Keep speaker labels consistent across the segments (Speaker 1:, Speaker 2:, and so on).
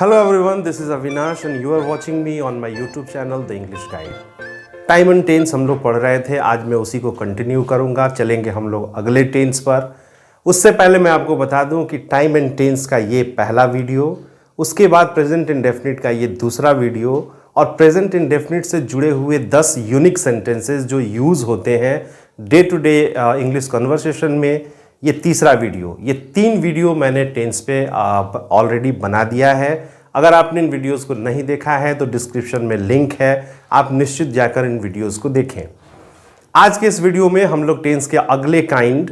Speaker 1: Hello everyone, this is Avinash and you are watching me on my YouTube channel The English Guide। Time and tense हम लोग पढ़ रहे थे, आज मैं उसी को कंटिन्यू करूंगा। चलेंगे हम लोग अगले टेंस पर। उससे पहले मैं आपको बता दूं कि टाइम एंड टेंस का ये पहला वीडियो, उसके बाद प्रेजेंट इंडेफिनिट का ये दूसरा वीडियो और प्रेजेंट इंडेफिनिट से जुड़े हुए 10 यूनिक सेंटेंसेस जो यूज़ होते हैं day to day English conversation में, ये तीसरा वीडियो। ये 3 वीडियो मैंने टेंस पे ऑलरेडी बना दिया है। अगर आपने इन वीडियोस को नहीं देखा है तो डिस्क्रिप्शन में लिंक है, आप निश्चित जाकर इन वीडियोस को देखें। आज के इस वीडियो में हम लोग टेंस के अगले काइंड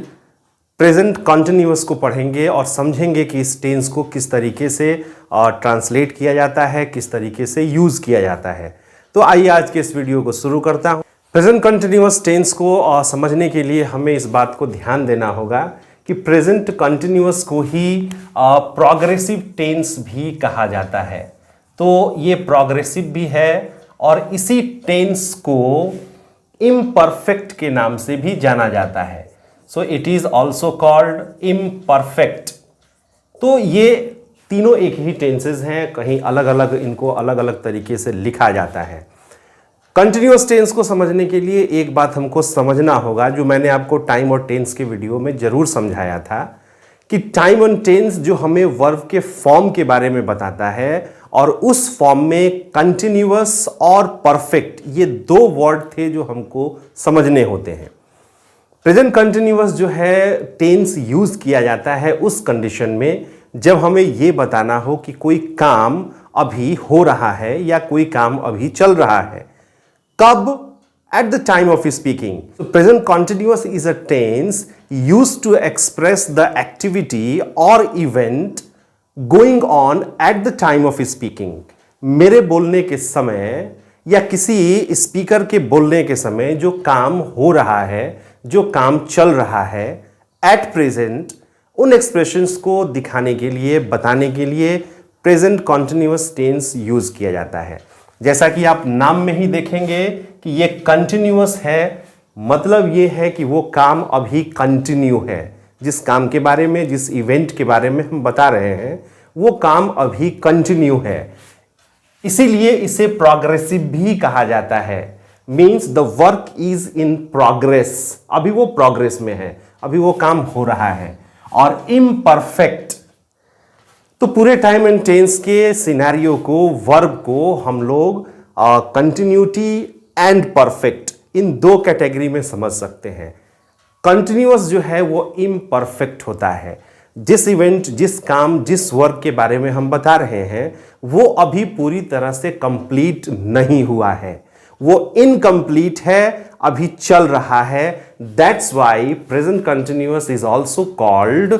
Speaker 1: प्रेजेंट कंटिन्यूअस को पढ़ेंगे और समझेंगे कि इस टेंस को किस तरीके से ट्रांसलेट किया जाता है, किस तरीके से यूज़ किया जाता है। तो आइए आज के इस वीडियो को शुरू करता हूँ। प्रेजेंट कंटिन्यूअस टेंस को समझने के लिए हमें इस बात को ध्यान देना होगा कि प्रेजेंट कंटिन्यूअस को ही प्रोग्रेसिव टेंस भी कहा जाता है। तो ये प्रोग्रेसिव भी है और इसी टेंस को इम्परफेक्ट के नाम से भी जाना जाता है। So it is also called imperfect. तो ये तीनों एक ही टेंसेज हैं, कहीं अलग अलग इनको अलग अलग तरीके से लिखा जाता है। कंटिन्यूअस टेंस को समझने के लिए एक बात हमको समझना होगा, जो मैंने आपको टाइम और टेंस के वीडियो में जरूर समझाया था, कि टाइम और टेंस जो हमें वर्ब के फॉर्म के बारे में बताता है और उस फॉर्म में कंटिन्यूअस और परफेक्ट ये 2 वर्ड थे जो हमको समझने होते हैं। प्रेजेंट कंटिन्यूअस जो है टेंस यूज किया जाता है उस कंडीशन में जब हमें ये बताना हो कि कोई काम अभी हो रहा है या कोई काम अभी चल रहा है। कब? At the time of speaking. So present continuous is a tense used to express the activity or event going on at the time of speaking. मेरे बोलने के समय या किसी स्पीकर के बोलने के समय जो काम हो रहा है, जो काम चल रहा है, at present, उन एक्सप्रेशंस को दिखाने के लिए, बताने के लिए प्रेजेंट कॉन्टिन्यूअस टेंस यूज किया जाता है। जैसा कि आप नाम में ही देखेंगे कि ये कंटिन्यूअस है, मतलब ये है कि वो काम अभी कंटिन्यू है। जिस काम के बारे में, जिस इवेंट के बारे में हम बता रहे हैं, वो काम अभी कंटिन्यू है। इसीलिए इसे प्रोग्रेसिव भी कहा जाता है। Means the work is in progress, अभी वो प्रोग्रेस में है, अभी वो काम हो रहा है। और इम्परफेक्ट, तो पूरे टाइम एंड टेंस के सिनेरियो को, वर्ब को हम लोग continuity and perfect in 2 category में समझ सकते हैं। कंटिन्यूअस जो है वो इम्परफेक्ट होता है। जिस इवेंट, जिस काम, जिस वर्क के बारे में हम बता रहे हैं वो अभी पूरी तरह से कंप्लीट नहीं हुआ है, वो इनकम्प्लीट है, अभी चल रहा है। That's why present continuous is also called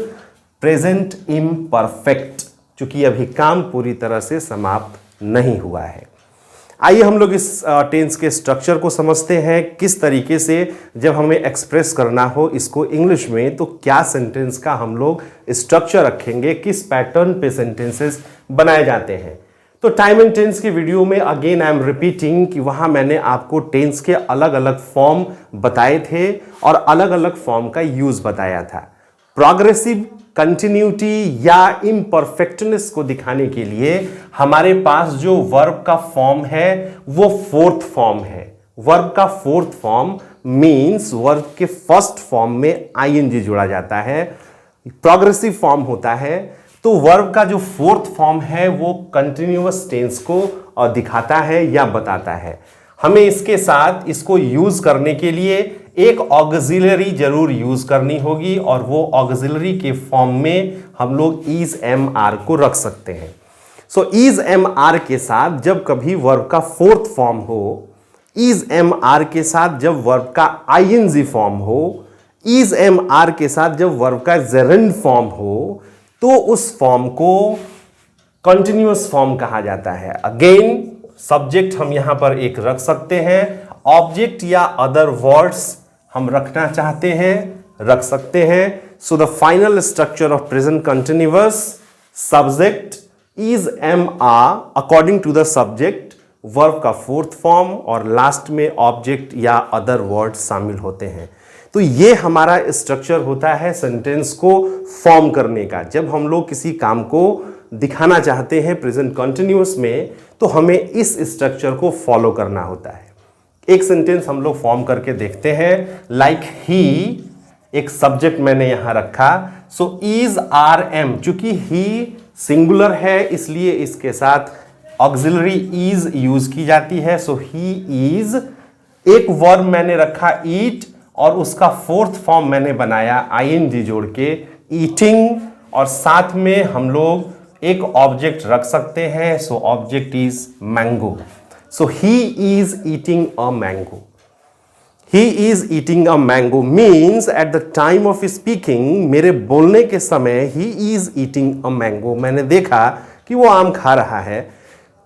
Speaker 1: present imperfect, क्योंकि अभी काम पूरी तरह से समाप्त नहीं हुआ है। आइए हम लोग इस टेंस के स्ट्रक्चर को समझते हैं, किस तरीके से जब हमें एक्सप्रेस करना हो इसको इंग्लिश में तो क्या सेंटेंस का हम लोग स्ट्रक्चर रखेंगे, किस पैटर्न पे सेंटेंसेस बनाए जाते हैं। तो टाइम एंड टेंस के वीडियो में अगेन आई एम रिपीटिंग कि वहां मैंने आपको टेंस के अलग अलग फॉर्म बताए थे और अलग अलग फॉर्म का यूज बताया था। प्रोग्रेसिव, कंटिन्यूटी या इम्परफेक्टनेस को दिखाने के लिए हमारे पास जो वर्ब का फॉर्म है वो 4th फॉर्म है। वर्ब का 4th फॉर्म मीन्स वर्ब के फर्स्ट फॉर्म में आईएनजी जोड़ा जाता है, प्रोग्रेसिव फॉर्म होता है। तो वर्ब का जो 4th फॉर्म है वो कंटिन्यूअस टेंस को दिखाता है या बताता है। हमें इसके साथ इसको यूज करने के लिए एक ऑक्सिलरी जरूर यूज करनी होगी और वो ऑक्सिलरी के फॉर्म में हम लोग इज एम आर को रख सकते हैं। सो इज एम आर के साथ जब कभी वर्ब का 4th फॉर्म हो, इज एम आर के साथ जब वर्ब का आईएनजी फॉर्म हो, इज एम आर के साथ जब वर्ब का जेरेंड फॉर्म हो, तो उस फॉर्म को कंटिन्यूअस फॉर्म कहा जाता है। अगेन सब्जेक्ट हम यहां पर एक रख सकते हैं, ऑब्जेक्ट या अदर वर्ड्स हम रखना चाहते हैं, रख सकते हैं। So the final structure of present continuous, subject is am are according to the subject, verb का 4th फॉर्म और लास्ट में ऑब्जेक्ट या अदर वर्ड शामिल होते हैं। तो ये हमारा स्ट्रक्चर होता है सेंटेंस को फॉर्म करने का। जब हम लोग किसी काम को दिखाना चाहते हैं प्रेजेंट कंटिन्यूअस में, तो हमें इस स्ट्रक्चर को फॉलो करना होता है। एक सेंटेंस हम लोग फॉर्म करके देखते हैं, लाइक ही, एक सब्जेक्ट मैंने यहां रखा, सो इज आर एम, चूंकि ही सिंगुलर है इसलिए इसके साथ ऑक्सिलरी इज यूज की जाती है, सो ही इज। एक वर्ब मैंने रखा ईट, और उसका फोर्थ फॉर्म मैंने बनाया आईएनजी जोड़ के, ईटिंग, और साथ में हम लोग एक ऑब्जेक्ट रख सकते हैं, so object is mango. So he is eating a mango. He is eating a mango means eight the time of speaking, मेरे बोलने के समय ही इज ईटिंग अ मैंगो, मैंने देखा कि वो आम खा रहा है,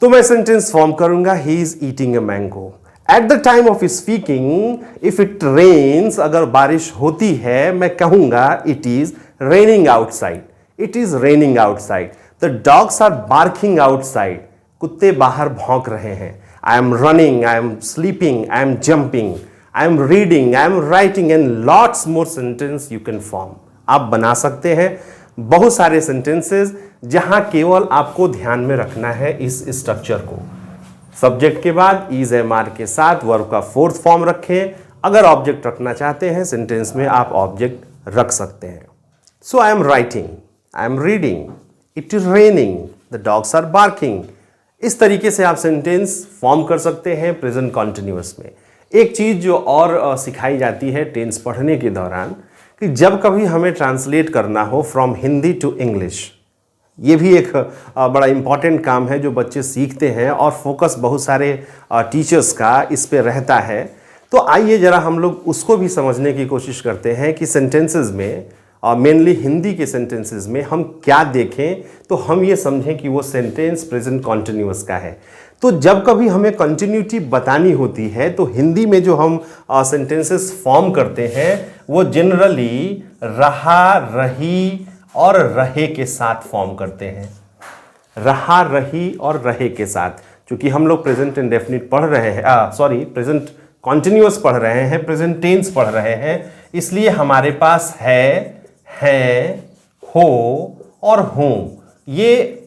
Speaker 1: तो मैं सेंटेंस फॉर्म करूंगा he is eating a mango. At the time of speaking, if it rains, अगर बारिश होती है, मैं कहूंगा it is raining outside, it is raining outside. The dogs are barking outside, कुत्ते बाहर भौंक रहे हैं। I am running, I am sleeping, I am jumping, I am reading, I am writing, and lots more sentence you can form. आप बना सकते हैं बहुत सारे सेंटेंसेस, जहां केवल आपको ध्यान में रखना है इस स्ट्रक्चर को। सब्जेक्ट के बाद इज एम आर के साथ वर्ब का फोर्थ फॉर्म रखें। अगर ऑब्जेक्ट रखना चाहते हैं सेंटेंस में, आप ऑब्जेक्ट रख सकते हैं। So I am writing, I am reading, it is raining, the dogs are barking. इस तरीके से आप सेंटेंस फॉर्म कर सकते हैं प्रेजेंट कॉन्टिन्यूअस में। एक चीज जो और सिखाई जाती है टेंस पढ़ने के दौरान, कि जब कभी हमें ट्रांसलेट करना हो फ्रॉम हिंदी टू इंग्लिश, ये भी एक बड़ा इंपॉर्टेंट काम है जो बच्चे सीखते हैं, और फोकस बहुत सारे टीचर्स का इस पे रहता है। तो आइए जरा हम लोग उसको भी समझने की कोशिश करते हैं कि सेंटेंसेस में, मेनली हिंदी के सेंटेंसेस में हम क्या देखें तो हम ये समझें कि वो सेंटेंस प्रेजेंट कॉन्टिन्यूअस का है। तो जब कभी हमें कंटिन्यूटी बतानी होती है, तो हिंदी में जो हम सेंटेंसेस फॉर्म करते हैं वो जनरली रहा, रही और रहे के साथ फॉर्म करते हैं। रहा, रही और रहे के साथ, क्योंकि हम लोग प्रेजेंट इंडेफिनिट पढ़ रहे हैं, प्रेजेंट कॉन्टिन्यूअस पढ़ रहे हैं, प्रेजेंट टेंस पढ़ रहे हैं, इसलिए हमारे पास है, हो और हों, ये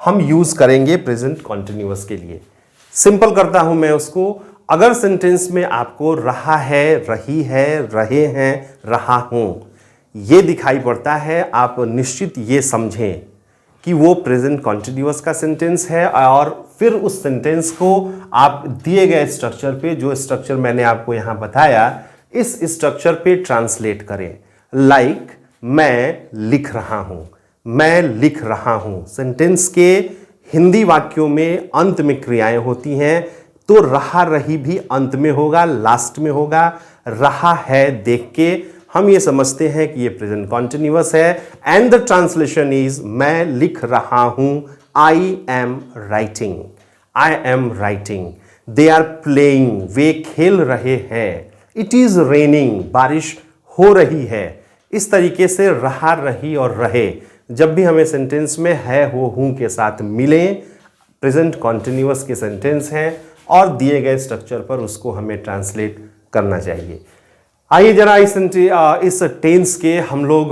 Speaker 1: हम यूज करेंगे प्रेजेंट कॉन्टिन्यूअस के लिए। सिंपल करता हूं मैं उसको। अगर सेंटेंस में आपको रहा है, रही है, रहे हैं, रहा हूं, ये दिखाई पड़ता है, आप निश्चित ये समझें कि वो प्रेजेंट कॉन्टिन्यूअस का सेंटेंस है, और फिर उस सेंटेंस को आप दिए गए स्ट्रक्चर पे, जो स्ट्रक्चर मैंने आपको यहां बताया, इस स्ट्रक्चर पे ट्रांसलेट करें। लाइक मैं लिख रहा हूं, मैं लिख रहा हूं। सेंटेंस के हिंदी वाक्यों में अंत में क्रियाएं होती हैं, तो रहा, रही भी अंत में होगा, लास्ट में होगा। रहा है देख के हम ये समझते हैं कि ये प्रेजेंट कॉन्टिन्यूअस है, एंड द ट्रांसलेशन इज मैं लिख रहा हूं, I am writing, I am writing. They are playing, वे खेल रहे हैं। इट इज रेनिंग, बारिश हो रही है। इस तरीके से रहा, रही और रहे जब भी हमें सेंटेंस में है, हो, हूं के साथ मिलें, प्रेजेंट कॉन्टिन्यूअस के सेंटेंस हैं, और दिए गए स्ट्रक्चर पर उसको हमें ट्रांसलेट करना चाहिए। आइए जरा इस टेंस के हम लोग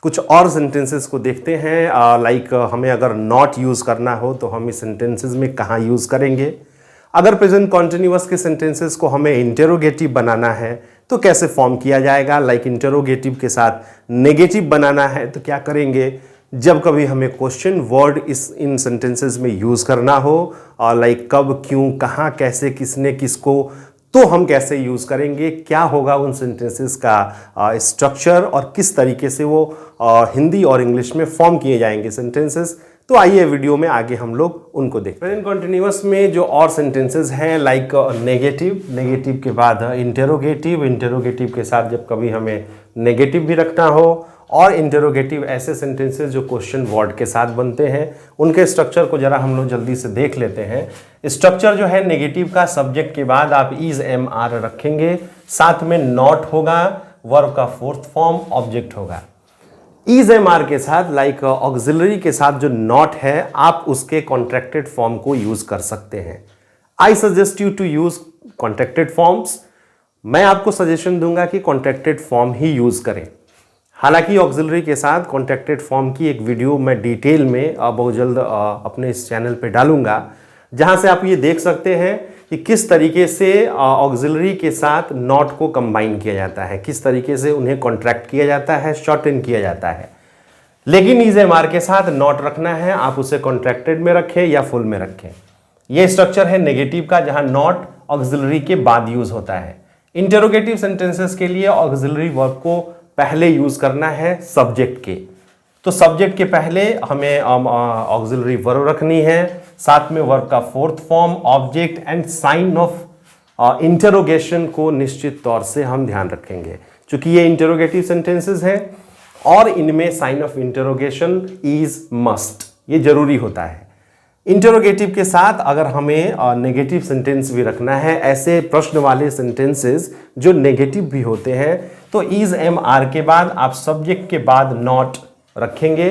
Speaker 1: कुछ और सेंटेंसेस को देखते हैं। लाइक हमें अगर नॉट यूज़ करना हो तो हम इस सेंटेंसेस में कहाँ यूज़ करेंगे। अगर प्रेजेंट कॉन्टिन्यूअस के सेंटेंसेस को हमें इंटेरोगेटिव बनाना है तो कैसे फॉर्म किया जाएगा। लाइक इंटेरोगेटिव के साथ नेगेटिव बनाना है तो क्या करेंगे। जब कभी हमें क्वेश्चन वर्ड इन सेंटेंसेस में यूज़ करना हो, लाइक कब, क्यों, कहाँ, कैसे, किसने, किसको, तो हम कैसे यूज़ करेंगे, क्या होगा उन सेंटेंसेस का स्ट्रक्चर और किस तरीके से वो हिंदी और इंग्लिश में फॉर्म किए जाएंगे सेंटेंसेस। तो आइए वीडियो में आगे हम लोग उनको देखें। प्रेजेंट कॉन्टिन्यूअस में जो और सेंटेंसेस हैं लाइक नेगेटिव, नेगेटिव के बाद इंटेरोगेटिव, इंटेरोगेटिव के साथ जब कभी हमें नेगेटिव भी रखना हो, और इंटेरोगेटिव ऐसे सेंटेंसेस जो क्वेश्चन वर्ड के साथ बनते हैं, उनके स्ट्रक्चर को जरा हम लोग जल्दी से देख लेते हैं। स्ट्रक्चर जो है नेगेटिव का, सब्जेक्ट के बाद आप इज एम आर रखेंगे, साथ में नॉट होगा, वर्ब का फोर्थ फॉर्म ऑब्जेक्ट होगा। इज एम आर के साथ लाइक ऑक्सिलरी के साथ जो नॉट है, आप उसके कॉन्ट्रैक्टेड फॉर्म को यूज कर सकते हैं। I suggest you to use contracted forms. मैं आपको सजेशन दूंगा कि कॉन्ट्रैक्टेड फॉर्म ही यूज करें। हालांकि ऑक्सिलरी के साथ कॉन्ट्रैक्टेड फॉर्म की एक वीडियो मैं डिटेल में बहुत जल्द अपने इस चैनल पे डालूंगा, जहां से आप ये देख सकते हैं कि किस तरीके से ऑक्सिलरी के साथ नॉट को कंबाइन किया जाता है, किस तरीके से उन्हें कॉन्ट्रैक्ट किया जाता है, शॉर्टन किया जाता है। लेकिन EZ-MR के साथ नॉट रखना है, आप उसे कॉन्ट्रैक्टेड में रखें या फुल में रखें। यह स्ट्रक्चर है नेगेटिव का, जहां नॉट ऑक्सिलरी के बाद यूज होता है। इंटरोगेटिव सेंटेंसेस के लिए ऑक्सिलरी वर्ब को पहले यूज करना है सब्जेक्ट के, तो सब्जेक्ट के पहले हमें ऑक्सिलरी वर्ब रखनी है, साथ में वर्ब का fourth form, object and sign of interrogation को निश्चित तौर से हम ध्यान रखेंगे, क्योंकि ये इंटरोगेटिव सेंटेंसेस हैं और इनमें sign of interrogation is must, ये जरूरी होता है। इंटरोगेटिव के साथ अगर हमें नेगेटिव सेंटेंस भी रखना है, ऐसे प्रश्न वाले सेंटेंसेस जो नेगेटिव भी होते हैं, तो EZ-MR के बाद आप सब्जेक्ट के बाद नॉट रखेंगे,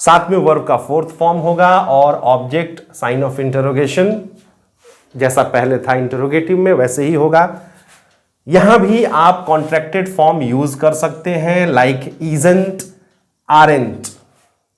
Speaker 1: साथ में वर्ब का फोर्थ फॉर्म होगा और ऑब्जेक्ट साइन ऑफ इंटरोगेशन, जैसा पहले था इंटरोगेटिव में वैसे ही होगा। यहां भी आप कॉन्ट्रैक्टेड फॉर्म यूज कर सकते हैं, like isn't, aren't,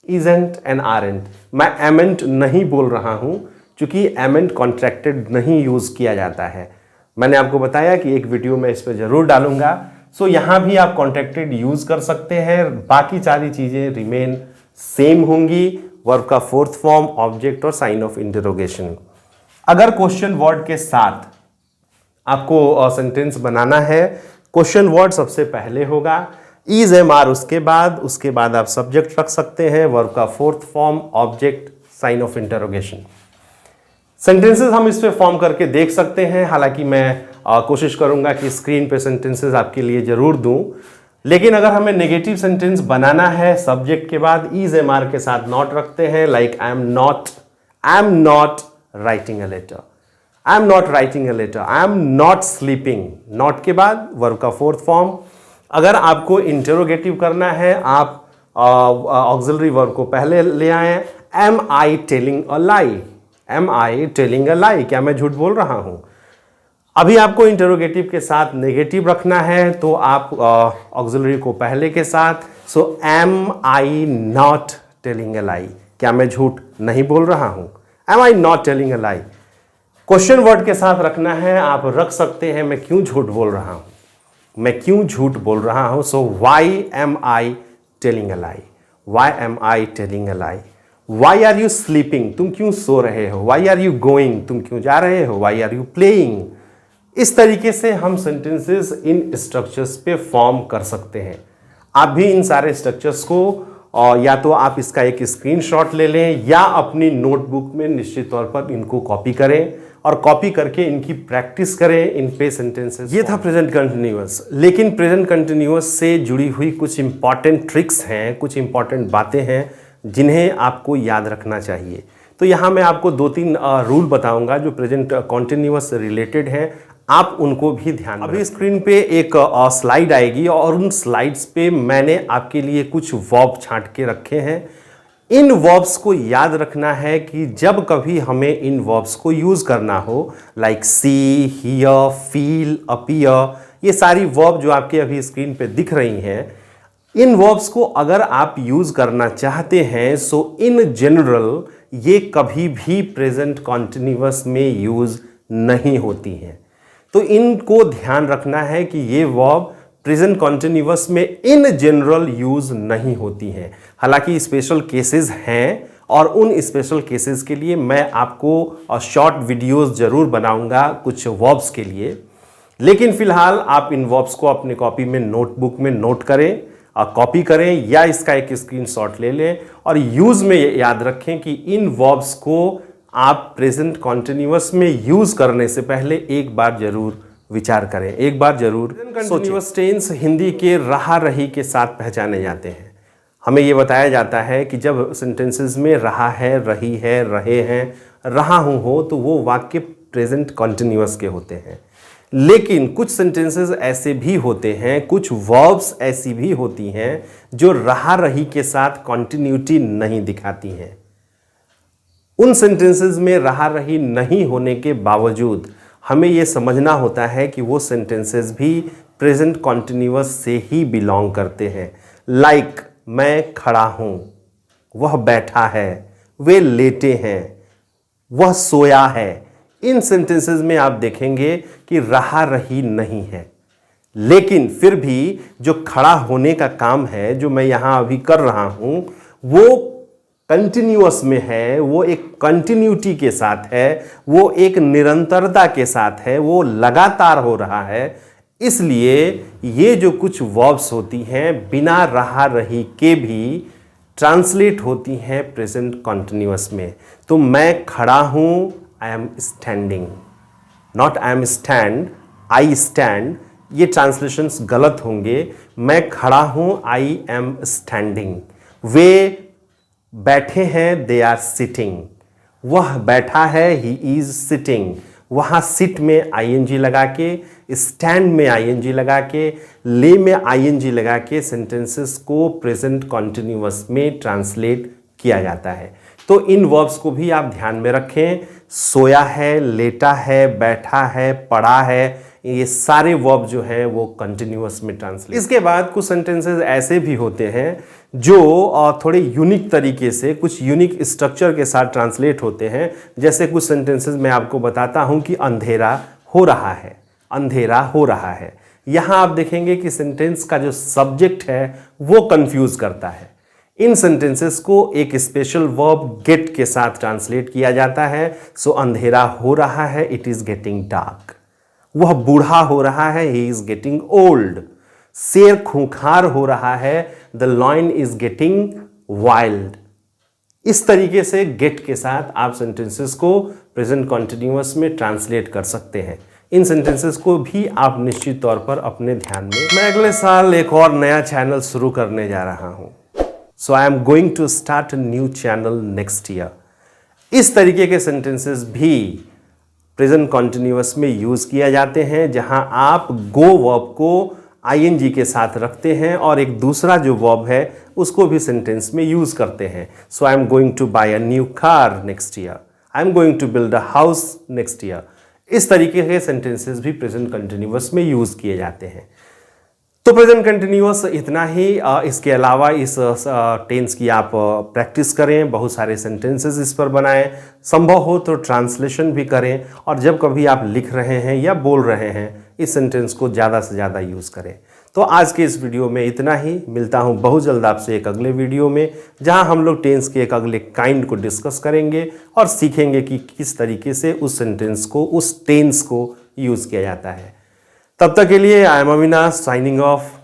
Speaker 1: isn't and aren't. मैं एमेंट नहीं बोल रहा हूं, क्योंकि एमेंट कॉन्ट्रैक्टेड नहीं यूज किया जाता है। मैंने आपको बताया कि एक वीडियो में इस पर जरूर डालूंगा। सो यहां भी आप कॉन्ट्रैक्टेड यूज कर सकते हैं, बाकी सारी चीजें रिमेन सेम होंगी, वर्ब का फोर्थ फॉर्म, ऑब्जेक्ट और साइन ऑफ इंटरोगेशन। अगर क्वेश्चन वर्ड के साथ आपको सेंटेंस बनाना है, क्वेश्चन वर्ड सबसे पहले होगा, EZ-MR उसके बाद आप सब्जेक्ट रख सकते हैं, वर्ब का fourth form, object, sign of interrogation. Sentences हम इस पे फॉर्म करके देख सकते हैं, हालांकि मैं कोशिश करूंगा कि स्क्रीन पे सेंटेंसेस आपके लिए जरूर दूं, लेकिन अगर हमें नेगेटिव सेंटेंस बनाना है, सब्जेक्ट के बाद EZ-MR के साथ नॉट रखते हैं, like I am not writing a letter, I am not writing a letter, I am not sleeping, not के बाद वर्ब का फोर्थ फॉर्म। अगर आपको इंटरोगेटिव करना है, आप ऑक्सिलरी वर्ब को पहले ले आए, am I telling a lie, am I telling a lie, क्या मैं झूठ बोल रहा हूं। अभी आपको इंटरोगेटिव के साथ नेगेटिव रखना है, तो आप ऑक्सिलरी को पहले के साथ, so am I not telling a lie, क्या मैं झूठ नहीं बोल रहा हूं, am I not telling a lie. Question word के साथ रखना है, आप रख सकते हैं मैं क्यों झूठ बोल रहा हूं, मैं क्यों झूठ बोल रहा हूं, so why am I telling a lie, why am I telling a lie. Why are you sleeping, तुम क्यों सो रहे हो, वाई आर यू गोइंग, तुम क्यों जा रहे हो, वाई आर यू प्लेइंग। इस तरीके से हम सेंटेंसेस इन स्ट्रक्चर्स पे फॉर्म कर सकते हैं। आप भी इन सारे स्ट्रक्चर्स को या तो आप इसका एक स्क्रीनशॉट ले लें या अपनी नोटबुक में निश्चित तौर पर इनको कॉपी करें और कॉपी करके इनकी प्रैक्टिस करें इन पे सेंटेंसेस। ये था प्रेजेंट कंटिन्यूअस, लेकिन प्रेजेंट कंटिन्यूअस से जुड़ी हुई कुछ इंपॉर्टेंट ट्रिक्स हैं, कुछ इंपॉर्टेंट बातें हैं जिन्हें आपको याद रखना चाहिए। तो यहाँ मैं आपको 2-3 रूल बताऊंगा जो प्रेजेंट कंटिन्यूअस से रिलेटेड हैं, आप उनको भी ध्यान। अभी स्क्रीन पे एक स्लाइड आएगी और उन स्लाइड्स पे मैंने आपके लिए कुछ वर्ब छांट के रखे हैं। इन वर्ब्स को याद रखना है कि जब कभी हमें इन वर्ब्स को यूज करना हो, like see, hear, feel, appear, ये सारी वर्ब जो आपके अभी स्क्रीन पे दिख रही हैं, इन वर्ब्स को अगर आप यूज करना चाहते हैं, सो इन जनरल ये कभी भी प्रेजेंट कॉन्टिन्यूअस में यूज नहीं होती हैं। तो इनको ध्यान रखना है कि ये वर्ब प्रेजेंट कॉन्टिन्यूअस में इन जनरल यूज नहीं होती हैं। हालांकि स्पेशल केसेस हैं और उन स्पेशल केसेस के लिए मैं आपको शॉर्ट वीडियोस जरूर बनाऊंगा कुछ वर्ब्स के लिए। लेकिन फिलहाल आप इन वर्ब्स को अपने कॉपी में, नोटबुक में नोट करें, कॉपी करें या इसका एक स्क्रीनशॉट ले लें और यूज में याद रखें कि इन वर्ब्स को आप प्रेजेंट कॉन्टिन्यूअस में यूज करने से पहले एक बार जरूर विचार करें, एक बार जरूर कंटिन्यूअस टेंस हिंदी के रहा रही के साथ पहचाने जाते हैं। हमें यह बताया जाता है कि जब सेंटेंसेस में रहा है, रही है, रहे हैं, रहा हूं हो, तो वो वाक्य प्रेजेंट कॉन्टिन्यूअस के होते हैं। लेकिन कुछ सेंटेंसेस ऐसे भी होते हैं, कुछ वर्ब्स ऐसी भी होती हैं जो रहा रही के साथ कॉन्टिन्यूटी नहीं दिखाती हैं। उन सेंटेंसेस में रहा रही नहीं होने के बावजूद हमें यह समझना होता है कि वो सेंटेंसेस भी प्रेजेंट कॉन्टिन्यूअस से ही बिलोंग करते हैं। लाइक मैं खड़ा हूं, वह बैठा है, वे लेटे हैं, वह सोया है। इन सेंटेंसेस में आप देखेंगे कि रहा रही नहीं है, लेकिन फिर भी जो खड़ा होने का काम है जो मैं यहां अभी कर रहा हूं वो कंटिन्यूअस में है, वो एक कंटिन्यूटी के साथ है, वो एक निरंतरता के साथ है, वो लगातार हो रहा है। इसलिए ये जो कुछ वर्ब्स होती हैं बिना रहा रही के भी ट्रांसलेट होती हैं प्रेजेंट कॉन्टिन्यूअस में। तो मैं खड़ा हूं, I am standing, not I am stand, I stand, ये ट्रांसलेशंस गलत होंगे। मैं खड़ा हूं, आई एम स्टैंडिंग। वे बैठे हैं, दे आर सिटिंग। वह बैठा है, ही इज सिटिंग। वहां सिट में आईएनजी लगा के, स्टैंड में आईएनजी लगा के, ले में आईएनजी लगा के सेंटेंसेस को प्रेजेंट कॉन्टिन्यूअस में ट्रांसलेट किया जाता है। तो इन वर्ब्स को भी आप ध्यान में रखें। सोया है, लेटा है, बैठा है, पड़ा है, ये सारे वर्ब जो हैं वो कंटिन्यूअस में ट्रांसलेट। इसके बाद कुछ सेंटेंसेस ऐसे भी होते हैं जो थोड़े यूनिक तरीके से, कुछ यूनिक स्ट्रक्चर के साथ ट्रांसलेट होते हैं। जैसे कुछ सेंटेंसेस मैं आपको बताता हूं कि अंधेरा हो रहा है, अंधेरा हो रहा है। यहां आप देखेंगे कि सेंटेंस का जो सब्जेक्ट है वो कंफ्यूज करता है। इन सेंटेंसेस को एक स्पेशल वर्ब गेट के साथ ट्रांसलेट किया जाता है। सो अंधेरा हो रहा है, इट इज गेटिंग डार्क। वह बूढ़ा हो रहा है, ही इज गेटिंग ओल्ड। शेर खूंखार हो रहा है, the lion is getting wild. इस तरीके से गेट के साथ आप सेंटेंसेस को प्रेजेंट कॉन्टिन्यूअस में ट्रांसलेट कर सकते हैं। इन सेंटेंसेस को भी आप निश्चित तौर पर अपने ध्यान में। मैं अगले साल एक और नया चैनल शुरू करने जा रहा हूं। So I am going to start a new channel next year. इस तरीके के सेंटेंसेस भी प्रेजेंट कॉन्टिन्यूअस में यूज किया जाते हैं, जहां आप गो वर्ब को आईएनजी के साथ रखते हैं और एक दूसरा जो वर्ब है उसको भी सेंटेंस में यूज करते हैं। So I am going to buy a new car next year, I am going to build a house next year. इस तरीके के सेंटेंसेस भी प्रेजेंट कंटिन्यूअस में यूज किए जाते हैं। तो प्रेजेंट कंटिन्यूअस इतना ही। इसके अलावा इस टेंस की आप प्रैक्टिस करें, बहुत सारे सेंटेंसेस इस पर बनाएं, संभव हो तो ट्रांसलेशन भी करें, और जब कभी आप लिख रहे हैं या बोल रहे हैं इस सेंटेंस को ज़्यादा से ज़्यादा यूज़ करें। तो आज के इस वीडियो में इतना ही। मिलता हूं बहुत जल्द आपसे एक अगले वीडियो में, जहां हम लोग टेंस के एक अगले काइंड को डिस्कस करेंगे और सीखेंगे कि किस तरीके से उस सेंटेंस को, उस टेंस को यूज़ किया जाता है। तब तक के लिए I am Avinash signing off.